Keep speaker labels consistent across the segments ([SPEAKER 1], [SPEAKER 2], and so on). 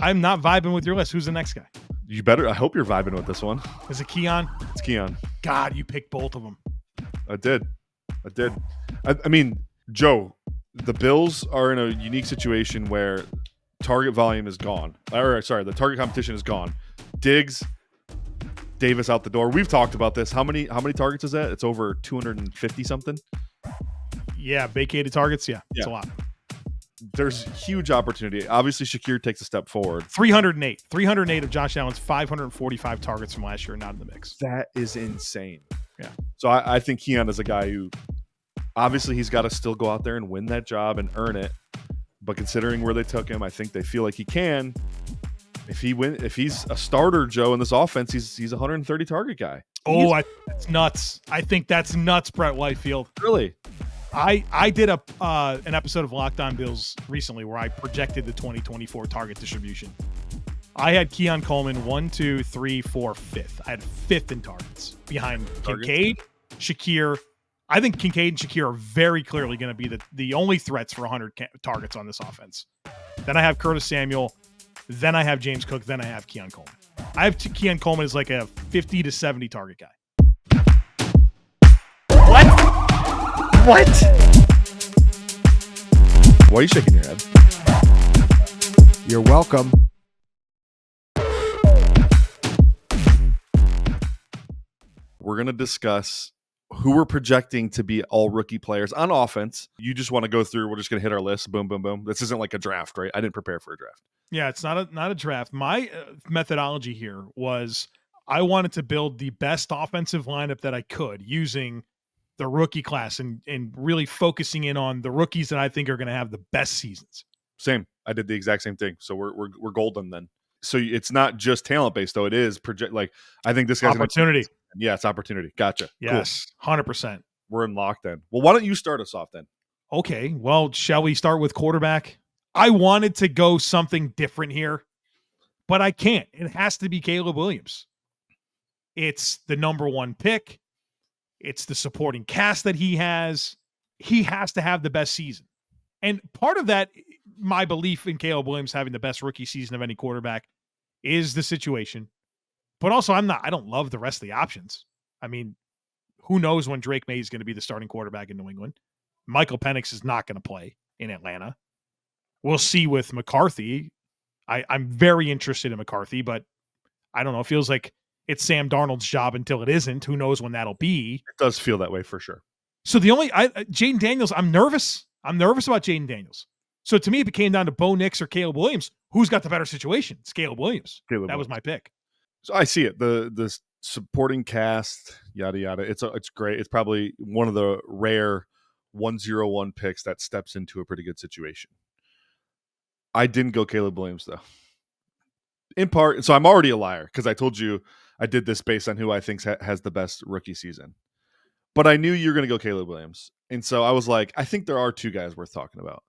[SPEAKER 1] I'm not vibing with your list. Who's the next guy?
[SPEAKER 2] You better. I hope you're vibing with this one.
[SPEAKER 1] Is it Keon?
[SPEAKER 2] It's Keon.
[SPEAKER 1] God, you picked both of them.
[SPEAKER 2] I did. I mean, Joe, the Bills are in a unique situation where target volume is gone. The target competition is gone. Diggs, Davis out the door. We've talked about this. How many targets is that? It's over 250 something.
[SPEAKER 1] Yeah, vacated targets. Yeah, it's a lot.
[SPEAKER 2] There's huge opportunity. Obviously, Shakir takes a step forward.
[SPEAKER 1] 308 of Josh Allen's 545 targets from last year not in the mix.
[SPEAKER 2] That is insane.
[SPEAKER 1] Yeah.
[SPEAKER 2] So I think Keon is a guy who obviously he's got to still go out there and win that job and earn it. But considering where they took him, I think they feel like he can. If he's a starter, Joe, in this offense, he's a 130 target guy.
[SPEAKER 1] That's nuts. I think that's nuts, Brett Whitefield.
[SPEAKER 2] Really?
[SPEAKER 1] I did an episode of Locked On Bills recently where I projected the 2024 target distribution. I had Keon Coleman 1, 2, 3, 4, 5th. I had 5th in targets behind Kincaid, Shakir. I think Kincaid and Shakir are very clearly going to be the only threats for 100 targets on this offense. Then I have Curtis Samuel. Then I have James Cook. Then I have Keon Coleman. I have Keon Coleman as like a 50 to 70 target guy.
[SPEAKER 3] What?
[SPEAKER 2] Why are you shaking your head?
[SPEAKER 3] You're welcome.
[SPEAKER 2] We're going to discuss who we're projecting to be all rookie players on offense. You just want to go through. We're just going to hit our list. Boom, boom, boom. This isn't like a draft, right? I didn't prepare for a draft.
[SPEAKER 1] Yeah, it's not a draft. My methodology here was I wanted to build the best offensive lineup that I could using the rookie class and really focusing in on the rookies that I think are going to have the best seasons.
[SPEAKER 2] Same. I did the exact same thing. So we're golden then. So it's not just talent based though. It is I think this guy's
[SPEAKER 1] opportunity.
[SPEAKER 2] Yeah, it's opportunity. Gotcha.
[SPEAKER 1] Yes, cool. 100%.
[SPEAKER 2] We're in lock then. Well, why don't you start us off then?
[SPEAKER 1] Okay. Well, shall we start with quarterback? I wanted to go something different here, but I can't. It has to be Caleb Williams. It's the number one pick. It's the supporting cast that he has. He has to have the best season. And part of that, my belief in Caleb Williams having the best rookie season of any quarterback is the situation. But also I don't love the rest of the options. I mean, who knows when Drake May is going to be the starting quarterback in New England? Michael Penix is not going to play in Atlanta. We'll see with McCarthy. I'm very interested in McCarthy, but I don't know. It feels like it's Sam Darnold's job until it isn't. Who knows when that'll be?
[SPEAKER 2] It does feel that way for sure.
[SPEAKER 1] So Jayden Daniels, I'm nervous. I'm nervous about Jayden Daniels. So to me, if it came down to Bo Nix or Caleb Williams, who's got the better situation? It's Caleb Williams. That was my pick.
[SPEAKER 2] So I see it. The supporting cast, yada yada. It's great. It's probably one of the rare 101 picks that steps into a pretty good situation. I didn't go Caleb Williams though. In part, so I'm already a liar because I told you I did this based on who I think has the best rookie season. But I knew you were going to go Caleb Williams. And so I was like, I think there are two guys worth talking about.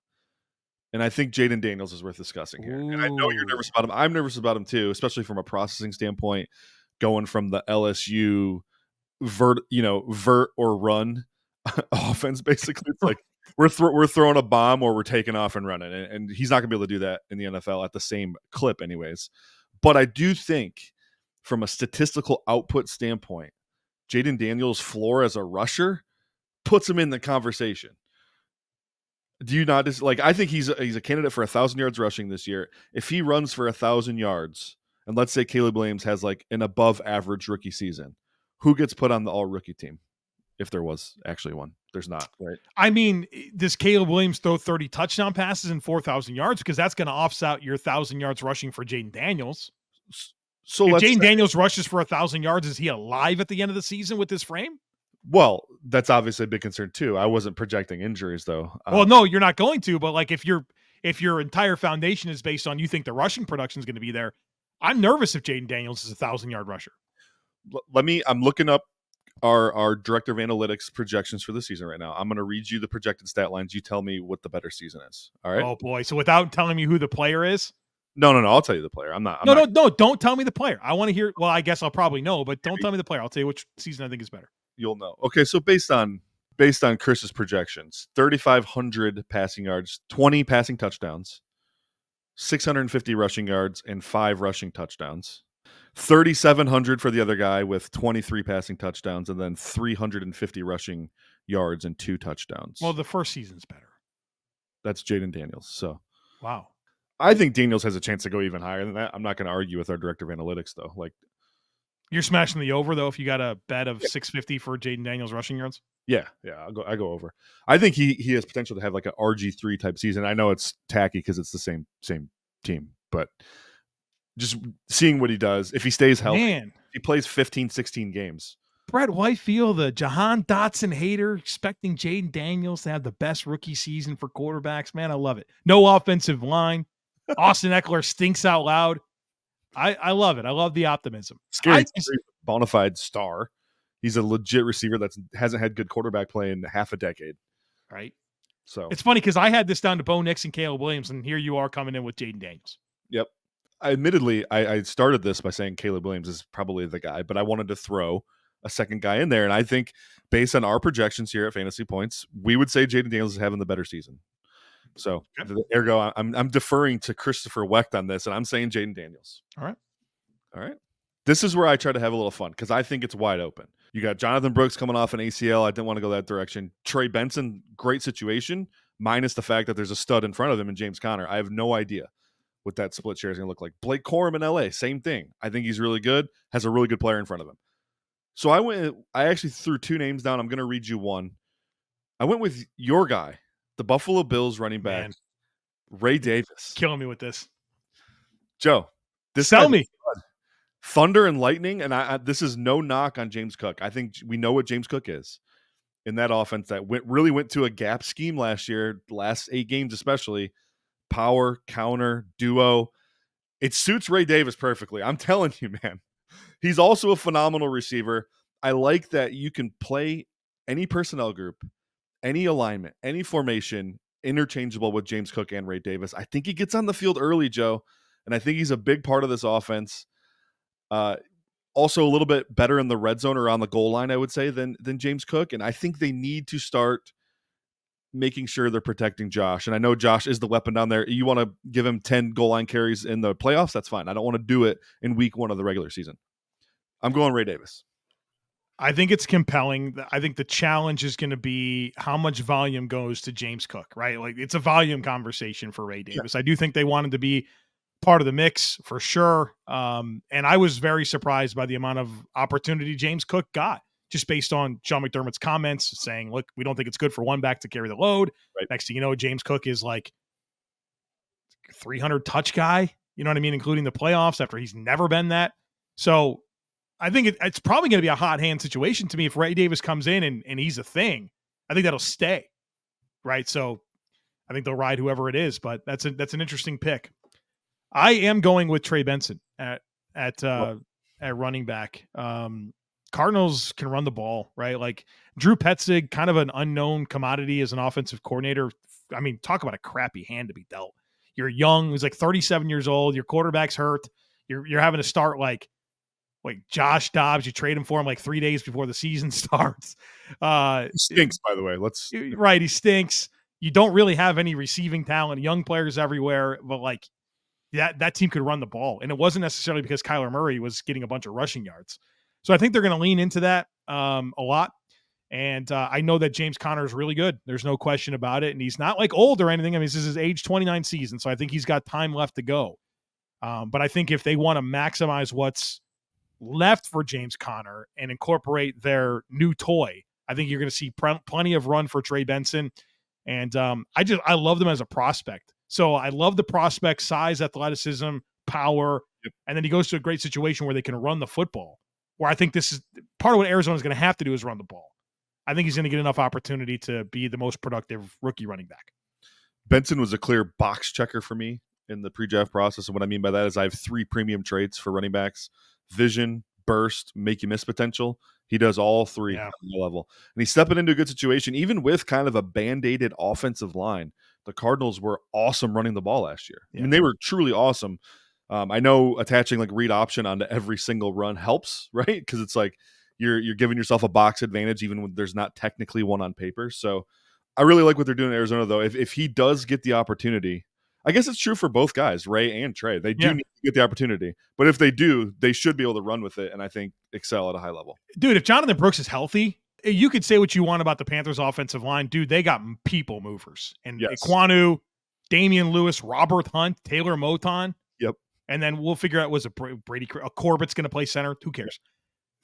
[SPEAKER 2] And I think Jayden Daniels is worth discussing here. Ooh. And I know you're nervous about him. I'm nervous about him too, especially from a processing standpoint, going from the LSU vert or run offense. Basically, it's like we're throwing a bomb or we're taking off and running. And he's not going to be able to do that in the NFL at the same clip anyways. But I do think from a statistical output standpoint, Jayden Daniels' floor as a rusher puts him in the conversation. Do you not I think he's a candidate for 1,000 yards rushing this year. If he runs for 1,000 yards, and let's say Caleb Williams has like an above average rookie season, who gets put on the all rookie team? If there was actually one, there's not, right?
[SPEAKER 1] I mean, does Caleb Williams throw 30 touchdown passes and 4,000 yards? Because that's going to offset your 1,000 yards rushing for Jayden Daniels. So if Jayden Daniels rushes for 1,000 yards, is he alive at the end of the season with his frame?
[SPEAKER 2] Well, that's obviously a big concern too. I wasn't projecting injuries though.
[SPEAKER 1] Well, no, you're not going to. But like if your entire foundation is based on you think the rushing production is going to be there, I'm nervous if Jayden Daniels is a 1,000-yard rusher.
[SPEAKER 2] I'm looking up our director of analytics projections for the season right now. I'm going to read you the projected stat lines. You tell me what the better season is. All right.
[SPEAKER 1] Oh boy. So without telling me who the player is.
[SPEAKER 2] No. I'll tell you the player. No.
[SPEAKER 1] Don't tell me the player. I want to hear. Well, I guess I'll probably know, but don't tell me the player. I'll tell you which season I think is better.
[SPEAKER 2] You'll know. Okay, so based on Chris's projections, 3,500 passing yards, 20 passing touchdowns, 650 rushing yards and 5 rushing touchdowns. 3,700 for the other guy with 23 passing touchdowns and then 350 rushing yards and 2 touchdowns.
[SPEAKER 1] Well, the first season's better.
[SPEAKER 2] That's Jayden Daniels. So
[SPEAKER 1] Wow.
[SPEAKER 2] I think Daniels has a chance to go even higher than that. I'm not going to argue with our director of analytics, though. Like,
[SPEAKER 1] you're smashing the over, though, if you got a bet of 650 for Jayden Daniels rushing yards?
[SPEAKER 2] yeah, I go over. I think he has potential to have like an RG3 type season. I know it's tacky because it's the same team, but just seeing what he does, if he stays healthy,
[SPEAKER 1] Man,
[SPEAKER 2] he plays 15, 16 games.
[SPEAKER 1] Brett Whitefield, the Jahan Dotson hater, expecting Jayden Daniels to have the best rookie season for quarterbacks. Man, I love it. No offensive line. Austin Eckler stinks out loud. I love it. I love the optimism.
[SPEAKER 2] Scary, bona fide star. He's a legit receiver that hasn't had good quarterback play in half a decade.
[SPEAKER 1] Right.
[SPEAKER 2] So
[SPEAKER 1] it's funny because I had this down to Bo Nix and Caleb Williams, and here you are coming in with Jayden Daniels.
[SPEAKER 2] Yep. Admittedly, I started this by saying Caleb Williams is probably the guy, but I wanted to throw a second guy in there. And I think based on our projections here at Fantasy Points, we would say Jayden Daniels is having the better season. So ergo, I'm deferring to Christopher Wecht on this, and I'm saying Jayden Daniels.
[SPEAKER 1] All right.
[SPEAKER 2] This is where I try to have a little fun because I think it's wide open. You got Jonathon Brooks coming off an ACL. I didn't want to go that direction. Trey Benson, great situation, minus the fact that there's a stud in front of him in James Conner. I have no idea what that split share is going to look like. Blake Corum in LA, same thing. I think he's really good, has a really good player in front of him. So I actually threw 2 names down. I'm going to read you one. I went with your guy, the Buffalo Bills running back,
[SPEAKER 1] Man.
[SPEAKER 2] Ray Davis.
[SPEAKER 1] Killing me with this.
[SPEAKER 2] Joe,
[SPEAKER 1] Sell me.
[SPEAKER 2] Thunder and lightning, and this is no knock on James Cook. I think we know what James Cook is in that offense that really went to a gap scheme last year, last 8 games especially. Power, counter, duo. It suits Ray Davis perfectly. I'm telling you, man. He's also a phenomenal receiver. I like that you can play any personnel group, any alignment, any formation, interchangeable with James Cook and Ray Davis. I think he gets on the field early, Joe, and I think he's a big part of this offense. Also a little bit better in the red zone or on the goal line, I would say, than James Cook. And I think they need to start making sure they're protecting Josh. And I know Josh is the weapon down there. You want to give him 10 goal line carries in the playoffs? That's fine. I don't want to do it in week 1 of the regular season. I'm going Ray Davis.
[SPEAKER 1] I think it's compelling. I think the challenge is going to be how much volume goes to James Cook, right? Like it's a volume conversation for Ray Davis. Yeah. I do think they wanted to be part of the mix for sure. And I was very surprised by the amount of opportunity James Cook got just based on Sean McDermott's comments saying, look, we don't think it's good for one back to carry the load. Right. Next thing you know, James Cook is like 300 touch guy, you know what I mean? Including the playoffs after he's never been that. So I think it's probably going to be a hot hand situation to me if Ray Davis comes in and he's a thing. I think that'll stay. Right. So I think they'll ride whoever it is, but that's an interesting pick. I am going with Trey Benson at running back. Cardinals can run the ball, right? Like Drew Petzig, kind of an unknown commodity as an offensive coordinator. I mean, talk about a crappy hand to be dealt. You're young. He's like 37 years old. Your quarterback's hurt. You're having to start like Josh Dobbs. You trade him for him like 3 days before the season starts.
[SPEAKER 2] He stinks, by the way.
[SPEAKER 1] Right. He stinks. You don't really have any receiving talent, young players everywhere, but like, that team could run the ball. And it wasn't necessarily because Kyler Murray was getting a bunch of rushing yards. So I think they're going to lean into that a lot. And I know that James Conner is really good. There's no question about it. And he's not like old or anything. I mean, this is his age 29 season. So I think he's got time left to go. But I think if they want to maximize what's left for James Conner and incorporate their new toy, I think you're going to see plenty of run for Trey Benson. And I love them as a prospect. So I love the prospect, size, athleticism, power, and then he goes to a great situation where they can run the football, where I think this is part of what Arizona is going to have to do is run the ball. I think he's going to get enough opportunity to be the most productive rookie running back.
[SPEAKER 2] Benson was a clear box checker for me in the pre-draft process. And what I mean by that is I have 3 premium traits for running backs: vision, burst, make you miss potential. He does all 3 at the level. And he's stepping into a good situation, even with kind of a band-aided offensive line. The Cardinals were awesome running the ball last year. Yeah. I mean, they were truly awesome. I know attaching like read option onto every single run helps, right? Because it's like you're giving yourself a box advantage even when there's not technically one on paper. So I really like what they're doing in Arizona, though. If he does get the opportunity I guess it's true for both guys, Ray and Trey. They do
[SPEAKER 1] Yeah.
[SPEAKER 2] need to get the opportunity. But if they do, they should be able to run with it and I think excel at a high level.
[SPEAKER 1] Dude, if Jonathon Brooks is healthy, you could say what you want about the Panthers offensive line. Dude, they got people movers. And
[SPEAKER 2] Yes.
[SPEAKER 1] Iquanu, Damian Lewis, Robert Hunt, Taylor Moton.
[SPEAKER 2] Yep.
[SPEAKER 1] And then we'll figure out, was it Brady Corbett's going to play center? Who cares?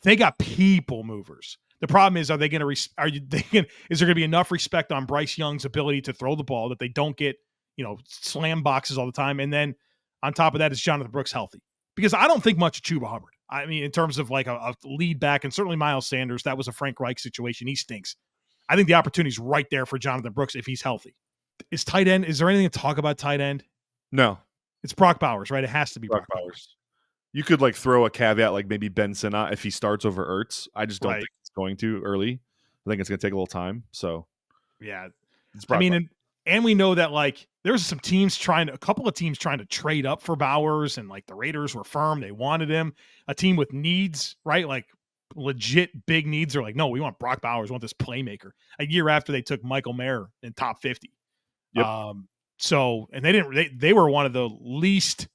[SPEAKER 1] They got people movers. The problem is, is there going to be enough respect on Bryce Young's ability to throw the ball that they don't get, slam boxes all the time? And then on top of that, is Jonathon Brooks healthy? Because I don't think much of Chuba Hubbard. I mean, in terms of like a lead back, and certainly Miles Sanders, that was a Frank Reich situation. He stinks. I think the opportunity's right there for Jonathon Brooks if he's healthy. Is there anything to talk about tight end?
[SPEAKER 2] No.
[SPEAKER 1] It's Brock Bowers, right? It has to be Brock Bowers.
[SPEAKER 2] You could like throw a caveat like maybe Ben Sinnott if he starts over Ertz. I just don't think it's going to early. I think it's going to take a little time. So,
[SPEAKER 1] yeah.
[SPEAKER 2] I mean,
[SPEAKER 1] and we know that like there's a couple of teams trying to trade up for Bowers, and like the Raiders were firm. They wanted him. A team with needs, right? Like legit big needs are like, no, we want Brock Bowers. We want this playmaker. A year after they took Michael Mayer in top 50.
[SPEAKER 2] Yep.
[SPEAKER 1] And they were one of the least,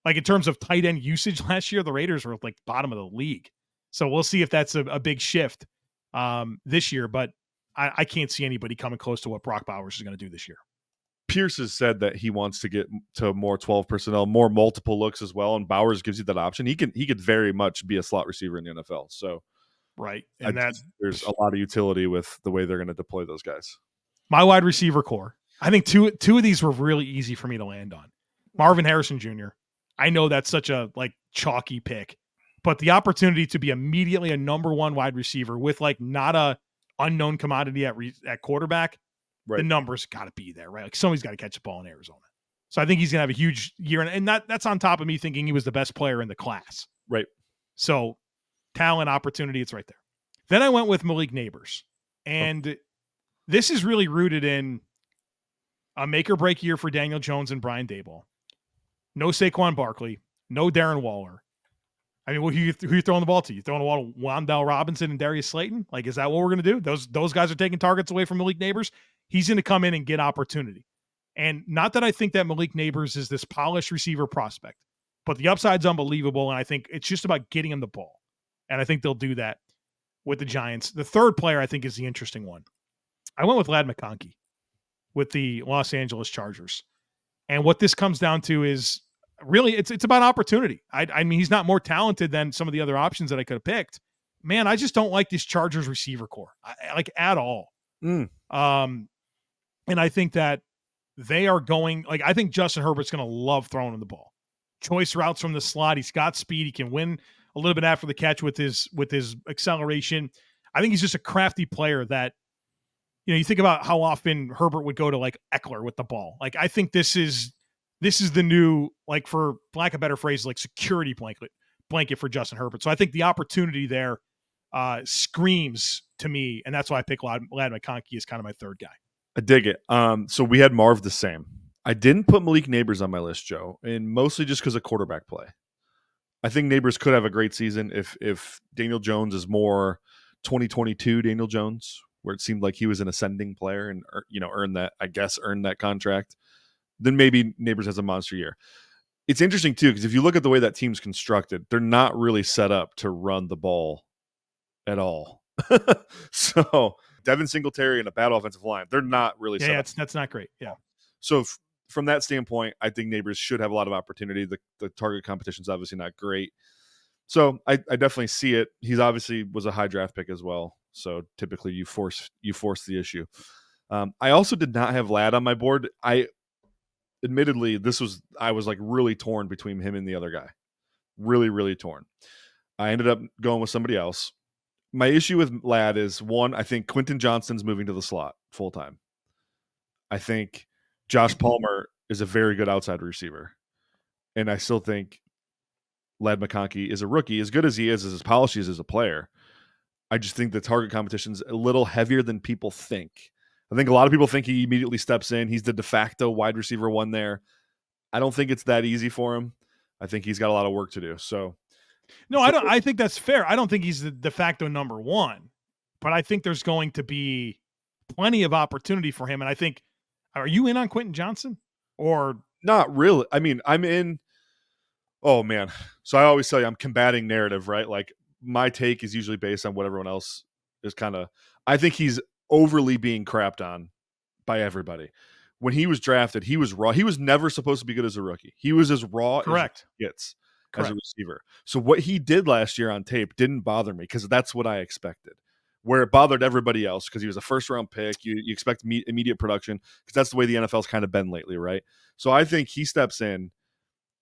[SPEAKER 1] like in terms of tight end usage last year, the Raiders were like bottom of the league. So we'll see if that's a big shift this year, but I can't see anybody coming close to what Brock Bowers is going to do this year.
[SPEAKER 2] Pierce has said that he wants to get to more 12 personnel, more multiple looks as well, and Bowers gives you that option. He could very much be a slot receiver in the NFL. So,
[SPEAKER 1] right, and
[SPEAKER 2] there's a lot of utility with the way they're going to deploy those guys.
[SPEAKER 1] My wide receiver core, I think two of these were really easy for me to land on. Marvin Harrison Jr. I know that's such a like chalky pick, but the opportunity to be immediately a number one wide receiver with like not a unknown commodity at quarterback,
[SPEAKER 2] right.
[SPEAKER 1] The numbers got to be there, right? Like somebody's got to catch the ball in Arizona. So I think he's going to have a huge year. And that's on top of me thinking he was the best player in the class.
[SPEAKER 2] Right.
[SPEAKER 1] So talent, opportunity, it's right there. Then I went with Malik Nabers. And this is really rooted in a make or break year for Daniel Jones and Brian Daboll. No Saquon Barkley, no Darren Waller. I mean, who you throwing the ball to? You throwing the ball to Wan'Dale Robinson and Darius Slayton? Like, is that what we're going to do? Those guys are taking targets away from Malik Nabers. He's going to come in and get opportunity. And not that I think that Malik Nabers is this polished receiver prospect, but the upside's unbelievable. And I think it's just about getting him the ball. And I think they'll do that with the Giants. The third player I think is the interesting one. I went with McConkey with the Los Angeles Chargers. And what this comes down to is really it's about opportunity. I mean, he's not more talented than some of the other options that I could have picked. Man, I just don't like this Chargers receiver core, like at all. And I think that they are going, like, I think Justin Herbert's going to love throwing him the ball. Choice routes from the slot. He's got speed. He can win a little bit after the catch with his acceleration. I think he's just a crafty player that, you think about how often Herbert would go to like Eckler with the ball. Like, I think this is the new, like, for lack of a better phrase, like security blanket for Justin Herbert. So I think the opportunity there screams to me, and that's why I pick Ladd McConkey as kind of my third guy.
[SPEAKER 2] I dig it. So we had Marv the same. I didn't put Malik Nabers on my list, Joe, and mostly just because of quarterback play. I think Nabers could have a great season if Daniel Jones is more 2022 Daniel Jones, where it seemed like he was an ascending player and earned that contract. Then maybe Nabers has a monster year. It's interesting too, because if you look at the way that team's constructed, they're not really set up to run the ball at all. So Devin Singletary and a bad offensive line, they're not really set up.
[SPEAKER 1] That's not great. Yeah.
[SPEAKER 2] So from that standpoint, I think Nabers should have a lot of opportunity. The target competition is obviously not great. So I definitely see it. He's obviously was a high draft pick as well. So typically you force the issue. I also did not have Ladd on my board. Admittedly, I was like really torn between him and the other guy. Really, really torn. I ended up going with somebody else. My issue with Ladd is, one, I think Quentin Johnston's moving to the slot full time. I think Josh Palmer is a very good outside receiver. And I still think Ladd McConkey is a rookie. As good as he is, as polished he is as a player, I just think the target competition's a little heavier than people think. I think a lot of people think he immediately steps in. He's the de facto wide receiver one there. I don't think it's that easy for him. I think he's got a lot of work to do. So,
[SPEAKER 1] no, I don't. I think that's fair. I don't think he's the de facto number one, but I think there's going to be plenty of opportunity for him. And I think, are you in on Quentin Johnston? Or
[SPEAKER 2] not really. I mean, I'm in. Oh man. So I always tell you I'm combating narrative, right? Like my take is usually based on what everyone else is kind of. I think he's overly being crapped on by everybody. When he was drafted, he was raw. He was never supposed to be good as a rookie. He was as raw
[SPEAKER 1] correct.
[SPEAKER 2] as he gets as a
[SPEAKER 1] Correct.
[SPEAKER 2] receiver. So what he did last year on tape didn't bother me because that's what I expected. Where it bothered everybody else because he was a first round pick. You expect immediate production because that's the way the NFL's kind of been lately, right? So I think he steps in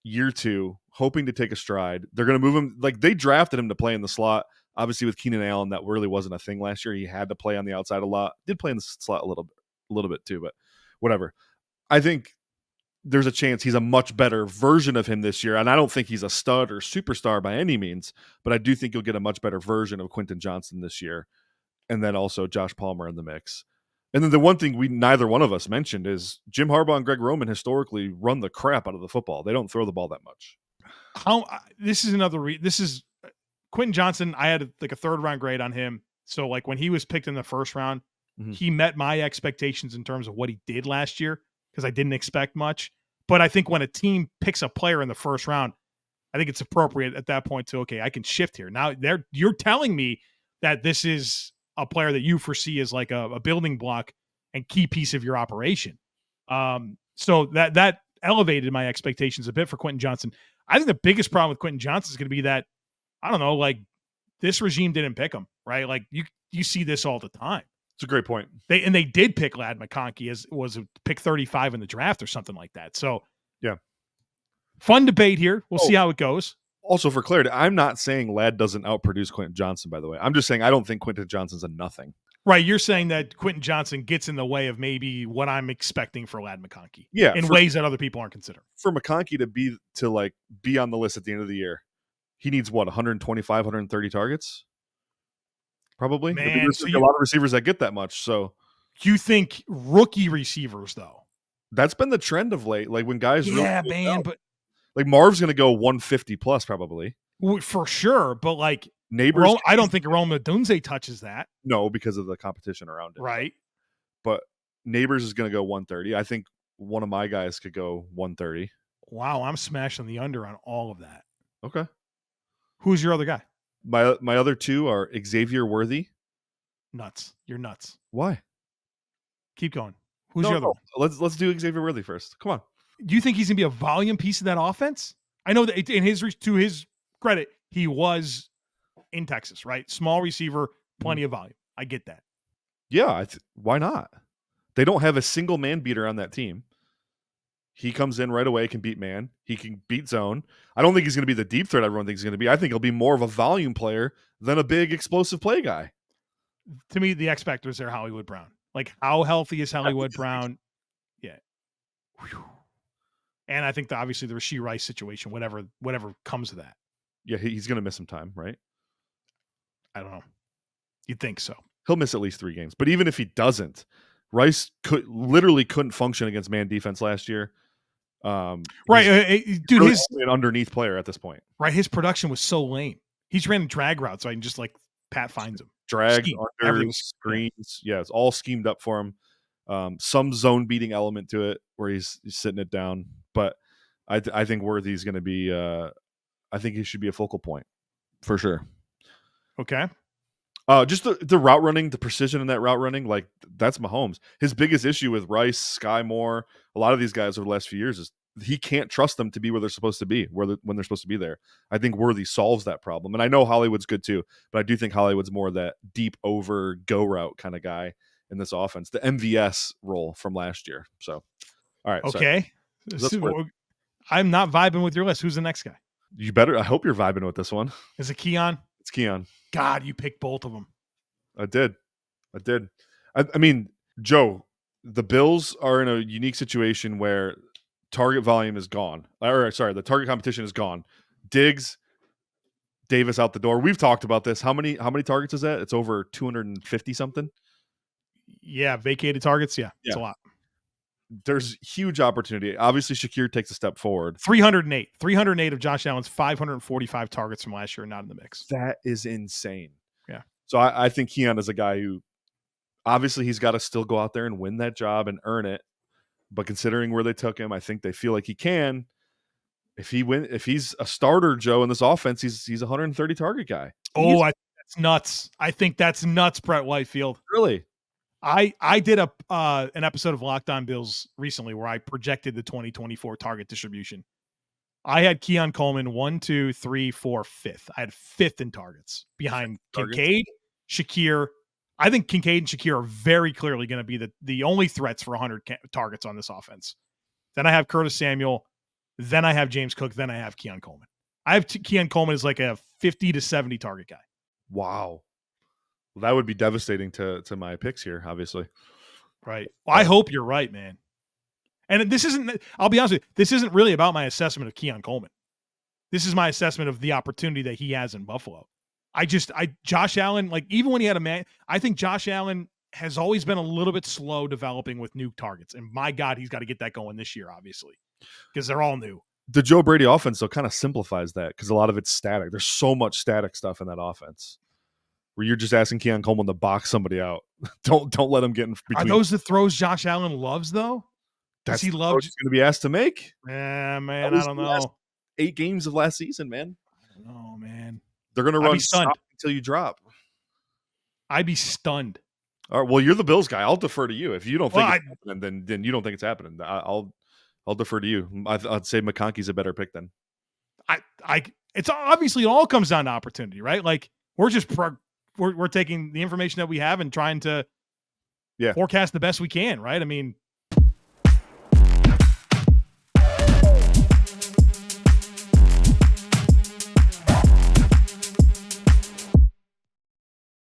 [SPEAKER 2] year 2, hoping to take a stride. They're going to move him. Like they drafted him to play in the slot. Obviously with Keenan Allen, that really wasn't a thing last year. He had to play on the outside a lot. Did play in the slot a little bit too, but whatever. I think there's a chance he's a much better version of him this year. And I don't think he's a stud or superstar by any means, but I do think you'll get a much better version of Quentin Johnson this year. And then also Josh Palmer in the mix. And then the one thing neither one of us mentioned is Jim Harbaugh and Greg Roman historically run the crap out of the football. They don't throw the ball that much.
[SPEAKER 1] This is Quentin Johnson. I had a 3rd round grade on him. So like when he was picked in the 1st round, he met my expectations in terms of what he did last year because I didn't expect much. But I think when a team picks a player in the 1st round, I think it's appropriate at that point to, okay, I can shift here. Now you're telling me that this is a player that you foresee as like a building block and key piece of your operation. So that elevated my expectations a bit for Quentin Johnson. I think the biggest problem with Quentin Johnson is going to be that, I don't know, like this regime didn't pick him, right? Like you see this all the time.
[SPEAKER 2] It's a great point.
[SPEAKER 1] They did pick Ladd McConkey as was a pick 35 in the draft or something like that. So
[SPEAKER 2] yeah,
[SPEAKER 1] fun debate here. We'll see how it goes.
[SPEAKER 2] Also, for clarity, I'm not saying Ladd doesn't outproduce Quentin Johnson, by the way. I'm just saying I don't think Quentin Johnson's a nothing.
[SPEAKER 1] Right. You're saying that Quentin Johnson gets in the way of maybe what I'm expecting for Ladd McConkey.
[SPEAKER 2] Yeah.
[SPEAKER 1] In ways that other people aren't considering.
[SPEAKER 2] For McConkey to be on the list at the end of the year, he needs what, 125, 130 targets? Probably.
[SPEAKER 1] Man,
[SPEAKER 2] there's a lot of receivers that get that much. So
[SPEAKER 1] you think rookie receivers, though?
[SPEAKER 2] That's been the trend of late. Like when guys
[SPEAKER 1] but
[SPEAKER 2] like Marv's going to go 150 plus probably.
[SPEAKER 1] For sure. But like
[SPEAKER 2] Nabers,
[SPEAKER 1] I don't think Rome Odunze touches that.
[SPEAKER 2] No, because of the competition around it.
[SPEAKER 1] Right.
[SPEAKER 2] But Nabers is going to go 130. I think one of my guys could go 130.
[SPEAKER 1] Wow, I'm smashing the under on all of that.
[SPEAKER 2] Okay.
[SPEAKER 1] Who's your other guy?
[SPEAKER 2] My other 2 are Xavier Worthy.
[SPEAKER 1] Nuts. You're nuts.
[SPEAKER 2] Why?
[SPEAKER 1] Keep going. Who's your other one?
[SPEAKER 2] Let's do Xavier Worthy first. Come on.
[SPEAKER 1] Do you think he's going to be a volume piece of that offense? I know that to his credit, he was in Texas, right? Small receiver, plenty of volume. I get that.
[SPEAKER 2] Yeah, why not? They don't have a single man beater on that team. He comes in right away, can beat man. He can beat zone. I don't think he's going to be the deep threat everyone thinks he's going to be. I think he'll be more of a volume player than a big explosive play guy.
[SPEAKER 1] To me, the X factor is there, Hollywood Brown. Like, how healthy is Hollywood Brown? Yeah. Whew. And I think obviously the Rashee Rice situation, whatever comes of that.
[SPEAKER 2] Yeah, he's going to miss some time, right?
[SPEAKER 1] I don't know. You'd think so.
[SPEAKER 2] He'll miss at least 3 games. But even if he doesn't, Rice couldn't function against man defense last year.
[SPEAKER 1] Right, dude,
[SPEAKER 2] really an underneath player at this point.
[SPEAKER 1] Right, his production was so lame. He's ran drag routes, so I can just like Pat finds him.
[SPEAKER 2] Drag, unders, screens. Yeah, it's all schemed up for him. Some zone beating element to it where he's sitting it down. But I think Worthy's going to be. I think he should be a focal point for sure.
[SPEAKER 1] Okay.
[SPEAKER 2] Just the route running, the precision in that route running, like that's Mahomes. His biggest issue with Rice, Sky Moore, a lot of these guys over the last few years is he can't trust them to be where they're supposed to be, when they're supposed to be there. I think Worthy solves that problem. And I know Hollywood's good too, but I do think Hollywood's more that deep over go route kind of guy in this offense, the MVS role from last year. So, all right.
[SPEAKER 1] Okay. I'm not vibing with your list. Who's the next guy?
[SPEAKER 2] You better. I hope you're vibing with this one.
[SPEAKER 1] Is it Keon?
[SPEAKER 2] It's Keon.
[SPEAKER 1] God, you picked both of them.
[SPEAKER 2] I did. I mean, Joe, the Bills are in a unique situation where target volume is gone. The target competition is gone. Diggs, Davis out the door. We've talked about this. How many targets is that? It's over 250 something.
[SPEAKER 1] Yeah, vacated targets. Yeah, it's a lot.
[SPEAKER 2] There's huge opportunity. Obviously, Shakir takes a step forward.
[SPEAKER 1] 308 of Josh Allen's 545 targets from last year are not in the mix.
[SPEAKER 2] That is insane.
[SPEAKER 1] Yeah.
[SPEAKER 2] So I think Keon is a guy who obviously he's got to still go out there and win that job and earn it. But considering where they took him, I think they feel like he can. If he's a starter, Joe, in this offense, he's a 130 target guy.
[SPEAKER 1] That's nuts. I think that's nuts, Brett Whitefield.
[SPEAKER 2] Really?
[SPEAKER 1] I did an episode of Locked On Bills recently where I projected the 2024 target distribution. I had Keon Coleman 1, 2, 3, 4, 5th. I had 5th in targets behind Kincaid, Shakir. I think Kincaid and Shakir are very clearly going to be the only threats for 100 targets on this offense. Then I have Curtis Samuel. Then I have James Cook. Then I have Keon Coleman. I have Keon Coleman as like a 50 to 70 target guy.
[SPEAKER 2] Wow. Well, that would be devastating to my picks here, obviously.
[SPEAKER 1] Right. Well, I hope you're right, man. And this isn't, I'll be honest with you, this isn't really about my assessment of Keon Coleman. This is my assessment of the opportunity that he has in Buffalo. Josh Allen, like even when he had I think Josh Allen has always been a little bit slow developing with new targets. And my God, he's got to get that going this year, obviously, because they're all new.
[SPEAKER 2] The Joe Brady offense, though, kind of simplifies that because a lot of it's static. There's so much static stuff in that offense where you're just asking Keon Coleman to box somebody out. Don't let him get in between.
[SPEAKER 1] Are those the throws Josh Allen loves, though?
[SPEAKER 2] Does
[SPEAKER 1] he love?
[SPEAKER 2] He's going to be asked to make.
[SPEAKER 1] Man, I don't know.
[SPEAKER 2] 8 games of last season, man.
[SPEAKER 1] I don't know, man.
[SPEAKER 2] They're going to run stop until you drop.
[SPEAKER 1] I'd be stunned.
[SPEAKER 2] All right. Well, you're the Bills guy. I'll defer to you. If you don't think it's happening, then you don't think it's happening. I'll defer to you. I'd say McConkey's a better pick then.
[SPEAKER 1] It's obviously it all comes down to opportunity, right? Like we're just we're taking the information that we have and trying to forecast the best we can, right? I mean,